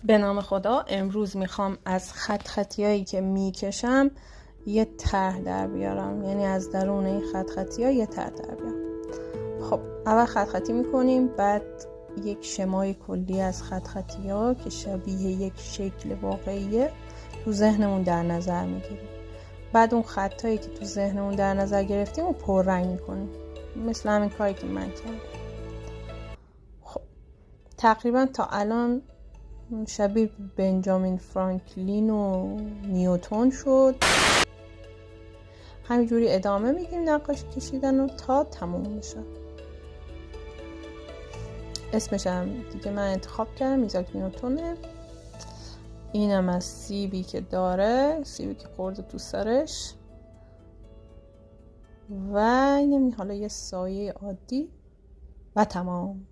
به نام خدا. امروز میخوام از خطیایی که میکشم یه طرح در بیارم، یعنی از درون این خطی ها یه طرح در بیارم. خب اول خطی میکنیم، بعد یک شمای کلی از خطی ها که شبیه یک شکل واقعیه تو ذهنمون در نظر میگیریم. بعد اون خطایی که تو ذهنمون در نظر گرفتیم رو پررنگ میکنیم، مثل همین کاری که من کردم. خب تقریبا تا الان شبیه بنجامین فرانکلین و نیوتن شد. همینجوری ادامه میدیم نقاشی کشیدن رو تا تموم بشه. اسمش هم دیگه من انتخاب کردم، ایزاک نیوتنه. اینم از سیبی که داره، سیبی که خورده تو سرش، و اینم حالا یه سایه عادی و تمام.